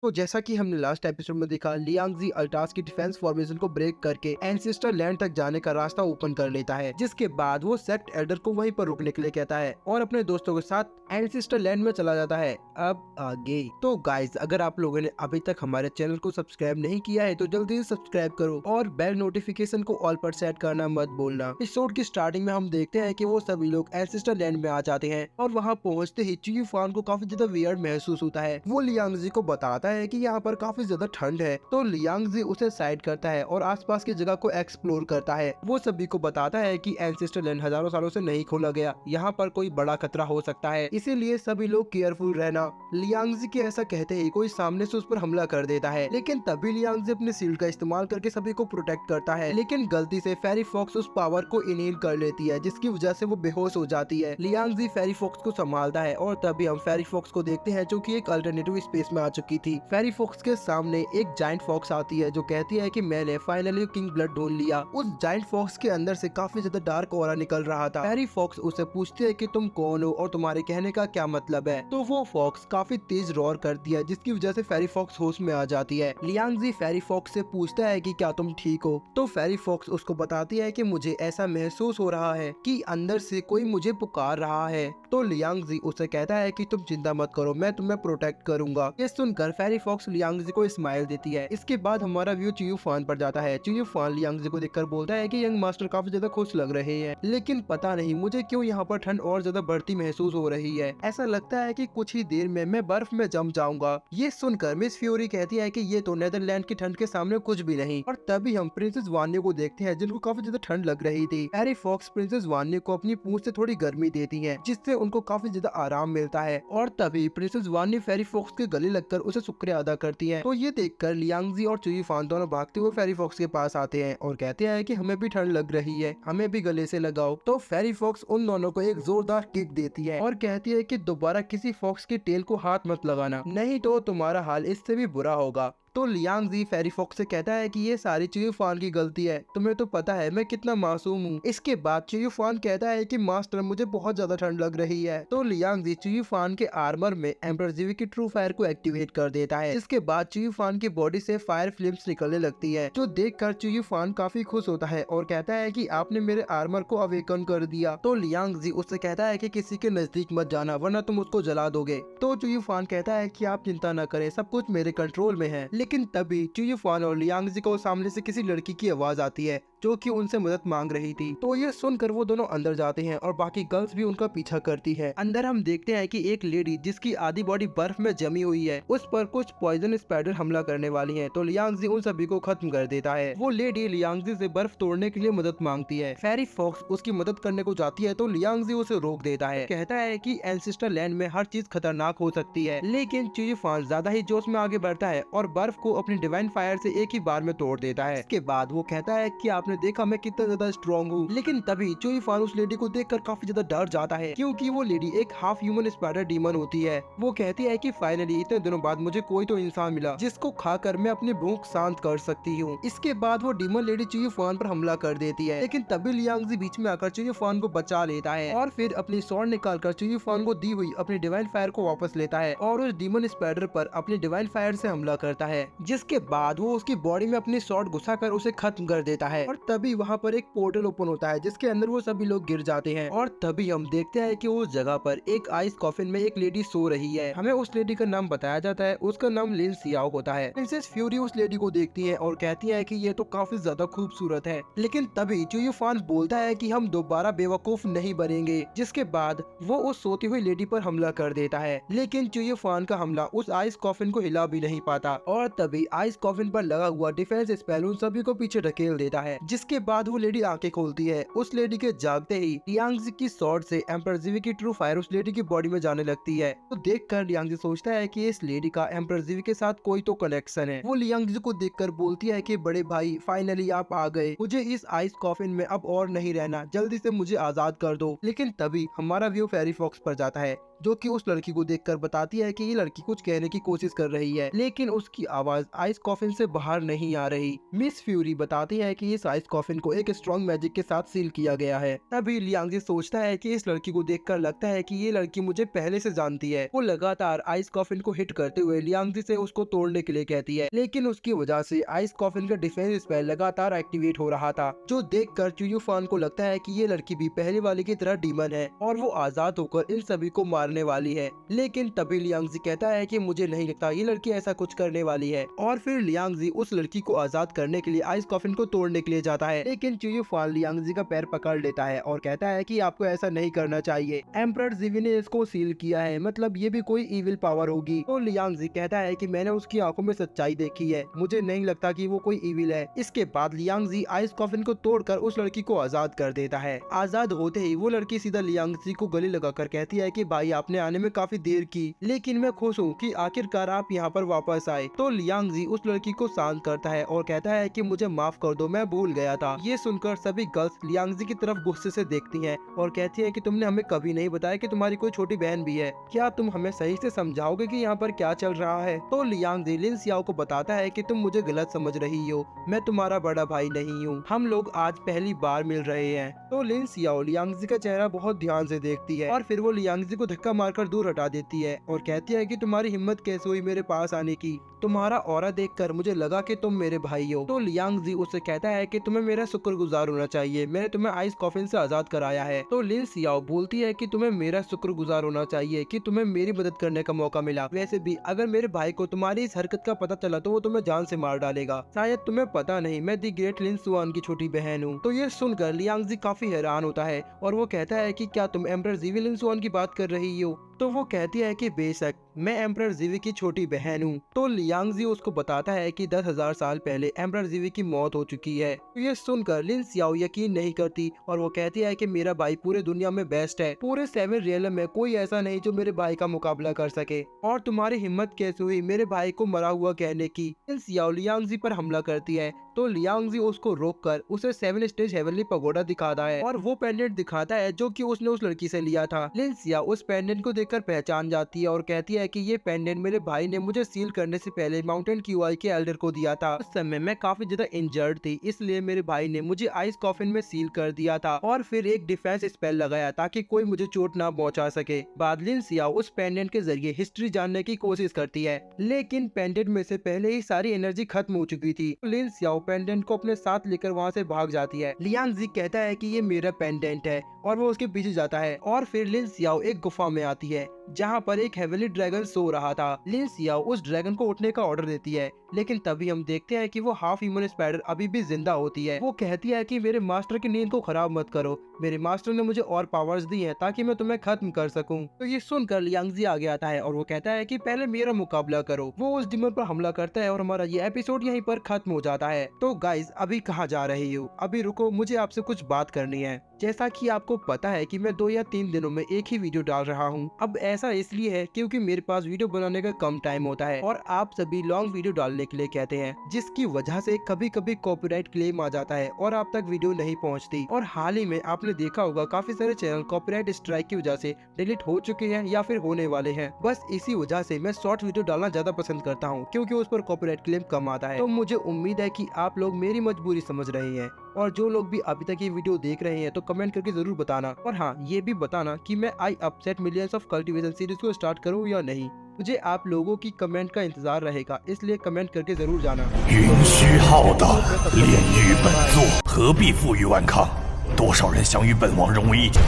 तो जैसा कि हमने लास्ट एपिसोड में देखा, लियांगजी अल्टास की डिफेंस फॉर्मेशन को ब्रेक करके एंसेस्टर लैंड तक जाने का रास्ता ओपन कर लेता है, जिसके बाद वो सेक्ट एल्डर को वहीं पर रुकने के लिए कहता है और अपने दोस्तों के साथ एंसेस्टर लैंड में चला जाता है। अब आगे तो गाइस, अगर आप लोगों ने अभी तक हमारे चैनल को सब्सक्राइब नहीं किया है तो जल्दी से सब्सक्राइब करो और बेल नोटिफिकेशन को ऑल पर सेट करना मत भूलना। एपिसोड की स्टार्टिंग में हम देखते हैं कि वो सभी लोग एंसेस्टर लैंड में आ जाते हैं और वहाँ पहुँचते ही चियू फान को काफी ज्यादा वियर्ड महसूस होता है। वो लियांगजी को बताता है कि यहाँ पर काफी ज्यादा ठंड है, तो लियांगजी उसे साइड करता है और आसपास की जगह को एक्सप्लोर करता है। वो सभी को बताता है कि एंसेस्टर लैंड हजारों सालों से नहीं खोला गया, यहाँ पर कोई बड़ा खतरा हो सकता है, इसीलिए सभी लोग केयरफुल रहना। लियांगजी के ऐसा कहते ही कोई सामने से उस पर हमला कर देता है, लेकिन तभी लियांगजी अपने शील्ड का इस्तेमाल करके सभी को प्रोटेक्ट करता है, लेकिन गलती से फेरी फॉक्स उस पावर को इनहेल कर लेती है, जिसकी वजह से वो बेहोश हो जाती है। लियांगजी फेरी फॉक्स को संभालता है और तभी हम फेरी फॉक्स को देखते हैं, जो कि एक अल्टरनेटिव स्पेस में आ चुकी थी। फेरी फॉक्स के सामने एक जायंट फॉक्स आती है जो कहती है कि मैंने फाइनली किंग ब्लड ढूंढ लिया। उस जायंट फॉक्स के अंदर से काफी ज्यादा डार्क ऑरा निकल रहा था। फेरी फॉक्स उसे पूछती है कि तुम कौन हो और तुम्हारे कहने का क्या मतलब है, तो वो फॉक्स काफी तेज रोर करती है, जिसकी वजह से फेरी फॉक्स होश में आ जाती है। लियांगजी फेरी फॉक्स से पूछता है कि क्या तुम ठीक हो, तो फेरी फॉक्स उसको बताती है कि मुझे ऐसा महसूस हो रहा है कि अंदर से कोई मुझे पुकार रहा है। तो लियांगजी उसे कहता है कि तुम चिंता मत करो, मैं तुम्हें प्रोटेक्ट करूंगा। ये सुनकर फेरी फॉक्स लियांगजी को स्माइल देती है। इसके बाद हमारा व्यू चियू फान पर जाता है। चियू फान लियांगजी को देखकर बोलता है कि यंग मास्टर काफी ज्यादा खुश लग रहे हैं, लेकिन पता नहीं मुझे क्यों यहाँ पर ठंड और ज्यादा बढ़ती महसूस हो रही है। ऐसा लगता है कि कुछ ही देर में मैं बर्फ में जम जाऊंगा। ये सुनकर मिस फ्यूरी कहती है कि ये तो नेदरलैंड की ठंड के सामने कुछ भी नहीं। और तभी हम प्रिंसेस वान्यू को देखते हैं, जिनको काफी ज्यादा ठंड लग रही थी। फेरी फॉक्स प्रिंसेस वान्यू को अपनी पूंछ से थोड़ी गर्मी देती है, जिससे उनको काफी ज्यादा आराम मिलता है। और तभी प्रिंसेस वान्यू फेरी फॉक्स के गले लगकर उसे शुक्रिया अदा करती है। तो ये देखकर लियांगजी और चियू फान दोनों भागते हुए फेरी फॉक्स के पास आते हैं और कहते हैं कि हमें भी ठंड लग रही है, हमें भी गले से लगाओ। तो फेरी फॉक्स उन दोनों को एक जोरदार किक देती है और कहती है कि दोबारा किसी फॉक्स के टेल को हाथ मत लगाना, नहीं तो तुम्हारा हाल इससे भी बुरा होगा। तो लियांगजी फेरी फॉक्स से कहता है कि ये सारी चियू फान की गलती है, तुम्हें तो पता है मैं कितना मासूम हूँ। इसके बाद चियू फान कहता है कि मास्टर मुझे बहुत ज्यादा ठंड लग रही है। तो लियांगजी चियू फान के आर्मर में एम्परर जीवी की ट्रू फायर को एक्टिवेट कर देता है। इसके बाद चियू फान की बॉडी से फायर फ्लेम्स निकलने लगती है, जो देखकर चियू फान काफी खुश होता है और कहता है कि आपने मेरे आर्मर को अवेकन कर दिया। तो लियांगजी उससे कहता है कि किसी के नजदीक मत जाना वरना तुम उसको जला दोगे। तो चियू फान कहता है कि आप चिंता न करें, सब कुछ मेरे कंट्रोल में है। लेकिन तभी चियू फान और लियांगजी को सामने से किसी लड़की की आवाज आती है, जो कि उनसे मदद मांग रही थी। तो ये सुनकर वो दोनों अंदर जाते हैं और बाकी गर्ल्स भी उनका पीछा करती है। अंदर हम देखते हैं कि एक लेडी जिसकी आधी बॉडी बर्फ में जमी हुई है, उस पर कुछ पॉइजन स्पाइडर हमला करने वाली हैं। तो लियांगजी उन सभी को खत्म कर देता है। वो लेडी लियांगजी से बर्फ तोड़ने के लिए मदद मांगती है। फेरी फॉक्स उसकी मदद करने को जाती है, तो लियांगजी उसे रोक देता है, कहता है कि एंसेस्टर लैंड में हर चीज खतरनाक हो सकती है। लेकिन चियू फान ज्यादा ही जोश में आगे बढ़ता है और बर्फ को अपनी डिवाइन फायर से एक ही बार में तोड़ देता है। इसके बाद वो कहता है कि आपने देखा मैं कितना ज्यादा स्ट्रॉन्ग हूँ। लेकिन तभी चियू फान उस लेडी को देखकर काफी ज्यादा डर जाता है, क्योंकि वो लेडी एक हाफ ह्यूमन स्पाइडर डीमन होती है। वो कहती है कि फाइनली इतने दिनों बाद मुझे कोई तो इंसान मिला जिसको खाकर मैं अपनी भूख शांत कर सकती हूँ। इसके बाद वो डीमन लेडी चियू फान पर हमला कर देती है, लेकिन तभी लियांगजी बीच में आकर चियू फान को बचा लेता है और फिर अपनी स्वॉर्ड निकालकर चियू फान को दी हुई अपनी डिवाइन फायर को वापस लेता है और उस डीमन स्पाइडर पर अपनी डिवाइन फायर से हमला करता है, जिसके बाद वो उसकी बॉडी में अपनी स्वॉर्ड घुसाकर उसे खत्म कर देता है। और तभी वहाँ पर एक पोर्टल ओपन होता है, जिसके अंदर वो सभी लोग गिर जाते हैं। और तभी हम देखते हैं कि उस जगह पर एक आइस कॉफिन में एक लेडी सो रही है। हमें उस लेडी का नाम बताया जाता है, उसका नाम लिन सियाओ होता है। प्रिंसेस फ्यूरी उस लेडी को देखती है और कहती है कि ये तो काफी ज्यादा खूबसूरत है। लेकिन तभी चियू फान बोलता है कि हम दोबारा बेवकूफ नहीं बनेंगे, जिसके बाद वो उस सोती हुई लेडी पर हमला कर देता है। लेकिन चियू फान का हमला उस आइस कॉफिन को हिला भी नहीं पाता और तभी आइस कॉफिन पर लगा हुआ डिफेंस स्पेल उन सभी को पीछे ढकेल देता है, जिसके बाद वो लेडी आंखें खोलती है। उस लेडी के जागते ही लियांगजी की स्वॉर्ड से एम्परर जीवी की ट्रू फायर उस लेडी की बॉडी में जाने लगती है। तो देखकर लियांगजी सोचता है कि इस लेडी का एम्परर जीवी के साथ कोई तो कनेक्शन है। वो लियांगजी को देखकर बोलती है कि बड़े भाई फाइनली आप आ गए, मुझे इस आइस कॉफिन में अब और नहीं रहना, जल्दी से मुझे आजाद कर दो। लेकिन तभी हमारा व्यू फेरी फॉक्स पर जाता है। जो कि उस लड़की को देखकर बताती है कि ये लड़की कुछ कहने की कोशिश कर रही है, लेकिन उसकी आवाज आइस कॉफिन से बाहर नहीं आ रही। मिस फ्यूरी बताती है कि इस आइस कॉफिन को एक स्ट्रॉन्ग मैजिक के साथ सील किया गया है। तभी लियांगजी सोचता है कि इस लड़की को देखकर लगता है कि ये लड़की मुझे पहले से जानती है। वो लगातार आइस कॉफिन को हिट करते हुए लियांगजी से उसको तोड़ने के लिए कहती है, लेकिन उसकी वजह से आइस कॉफिन का डिफेंस स्पेल लगातार एक्टिवेट हो रहा था, जो देखकर चुयू फान को लगता है कि ये लड़की भी पहले वाली की तरह डीमन है और वो आजाद होकर इन सभी को मारने वाली है। लेकिन तभी लियांगजी कहता है कि मुझे नहीं लगता ये लड़की ऐसा कुछ करने वाली है, और फिर लियांगजी उस लड़की को आजाद करने के लिए आइस कॉफिन को तोड़ने के लिए जाता है। लेकिन चुयू फान लियांगजी का पैर पकड़ लेता है और कहता है कि आपको ऐसा नहीं करना चाहिए, एम्परर जीवी ने इसको सील किया है, मतलब ये भी कोई इविल पावर होगी। तो लियांगजी कहता है कि मैंने उसकी आंखों में सच्चाई देखी है, मुझे नहीं लगता कि वो कोई इविल है। इसके बाद लियांगजी आइस कॉफिन को तोड़कर उस लड़की को आजाद कर देता है। आजाद होते ही वो लड़की सीधा लियांगजी को गले लगाकर कहती है कि भाई आपने आने में काफी देर की, लेकिन मैं खुश हूँ कि आखिरकार आप यहाँ पर वापस आए। तो लियांगजी उस लड़की को शांत करता है और कहता है कि मुझे माफ कर दो, मैं भूल गया था। ये सुनकर सभी गर्ल्स लियांगजी की तरफ गुस्से से देखती हैं और कहती हैं कि तुमने हमें कभी नहीं बताया कि तुम्हारी कोई छोटी बहन भी है, क्या तुम हमें सही से समझाओगे कि यहाँ पर क्या चल रहा है। तो लियांगजी लिन सियाओ को बताता है कि तुम मुझे गलत समझ रही हो, मैं तुम्हारा बड़ा भाई नहीं हूँ, हम लोग आज पहली बार मिल रहे हैं। तो लिन सियाओ लियांगजी का चेहरा बहुत ध्यान से देखती है और फिर वो लियांगजी को धक्का मारकर दूर हटा देती है और कहती है कि तुम्हारी हिम्मत कैसे हुई मेरे पास आने की, तुम्हारा ऑरा देखकर मुझे लगा कि तुम मेरे भाई हो। तो लियांगजी उससे कहता है कि तुम्हें मेरा शुक्रगुजार होना चाहिए, मैंने तुम्हें आइस कॉफिन से आजाद कराया है। तो लिन सियाओ बोलती है कि तुम्हें मेरा शुक्रगुजार होना चाहिए कि तुम्हें मेरी मदद करने का मौका मिला, वैसे भी अगर मेरे भाई को तुम्हारी इस हरकत का पता चला तो वो तुम्हें जान से मार डालेगा, शायद तुम्हें पता नहीं मैं दी ग्रेट लिन सुआन की छोटी बहन हूँ। तो ये सुनकर लियांगजी काफी हैरान होता है और वो कहता है कि क्या तुम एम्परर जीवी लिन सुआन की बात कर रही हो। तो वो कहती है कि बेशक मैं एम्परर जीवी की छोटी बहन हूँ। तो लियांगजी उसको बताता है कि 10,000 साल पहले एम्परर जीवी की मौत हो चुकी है। तो ये सुनकर लिन सियाओ यकीन नहीं करती और वो कहती है कि मेरा भाई पूरे दुनिया में बेस्ट है, पूरे 7 रियलम में कोई ऐसा नहीं जो मेरे भाई का मुकाबला कर सके, और तुम्हारी हिम्मत कैसे हुई मेरे भाई को मरा हुआ कहने की। लिन सियाओ लियांगजी पर हमला करती है तो लियांगजी उसको रोककर उसे 7 स्टेज हेवनली पगोडा दिखाता है और वो पेंडेंट दिखाता है जो कि उसने उस लड़की से लिया था। लिन सियाओ उस पेंडेंट को देखकर पहचान जाती है और कहती है कि ये पेंडेंट मेरे भाई ने मुझे सील करने से पहले माउंटेन क्यूआई के एल्डर को दिया था। उस समय मैं काफी ज्यादा इंजर्ड थी, इसलिए मेरे भाई ने मुझे आइस कॉफिन में सील कर दिया था और फिर एक डिफेंस स्पेल लगाया ताकि कोई मुझे चोट ना पहुंचा सके। बाद लिन सियाओ उस पेंडेंट के जरिए हिस्ट्री जानने की कोशिश करती है, लेकिन पेंडेंट में से पहले ही सारी एनर्जी खत्म हो चुकी थी। लिन सियाओ पेंडेंट को अपने साथ लेकर वहाँ से भाग जाती है। लियांगजी कहता है कि ये मेरा पेंडेंट है और वो उसके पीछे जाता है और फिर लिन सियाओ एक गुफा में आती है जहाँ पर एक हेवनली ड्रैगन सो रहा था। लिन सियाओ उस ड्रैगन को उठने का ऑर्डर देती है, लेकिन तभी हम देखते हैं कि वो हाफ ह्यूमन स्पाइडर अभी भी जिंदा होती है। वो कहती है कि मेरे मास्टर की नींद को खराब मत करो, मेरे मास्टर ने मुझे और पावर्स दी हैं ताकि मैं तुम्हें खत्म कर सकूं। तो ये सुनकर लियांगजी आगे आता है और वो कहता है कि पहले मेरा मुकाबला करो। वो उस डिमन पर हमला करता है और हमारा ये एपिसोड यहीं पर खत्म हो जाता है। तो गाइज अभी कहाँ जा रही हो? अभी रुको, मुझे आपसे कुछ बात करनी है। जैसा कि आपको पता है कि मैं 2 या 3 दिनों में एक ही वीडियो डाल रहा हूं। अब ऐसा इसलिए है क्योंकि मेरे पास वीडियो बनाने का कम टाइम होता है और आप सभी लॉन्ग वीडियो डालने के लिए कहते हैं, जिसकी वजह से कभी कभी कॉपीराइट क्लेम आ जाता है और आप तक वीडियो नहीं पहुंचती। और हाल ही में आपने देखा होगा काफी सारे चैनल कॉपीराइट स्ट्राइक की वजह से डिलीट हो चुके हैं या फिर होने वाले हैं। बस इसी वजह से मैं शॉर्ट वीडियो डालना ज्यादा पसंद करता हूँ क्योंकि उस पर कॉपीराइट क्लेम कम आता है। तो मुझे उम्मीद है कि आप लोग मेरी मजबूरी समझ रहे हैं, और जो लोग भी अभी तक ये वीडियो देख रहे हैं तो कमेंट करके जरूर बताना। और हाँ, ये भी बताना कि मैं I upset millions of cultivation series को स्टार्ट करूं या नहीं। मुझे आप लोगों की कमेंट का इंतजार रहेगा, इसलिए कमेंट करके जरूर जाना। 云虚浩荡，炼狱本座，何必负隅顽抗？多少人想与本王融为一体？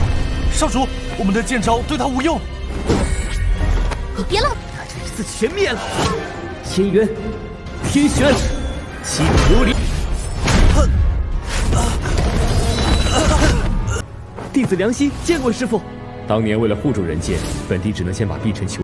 少主，我们的剑招对他无用。你别浪！他真是全灭了！天元、天玄、七琉璃。弟子良心见过师傅。当年为了护住人界，本帝只能先把碧晨囚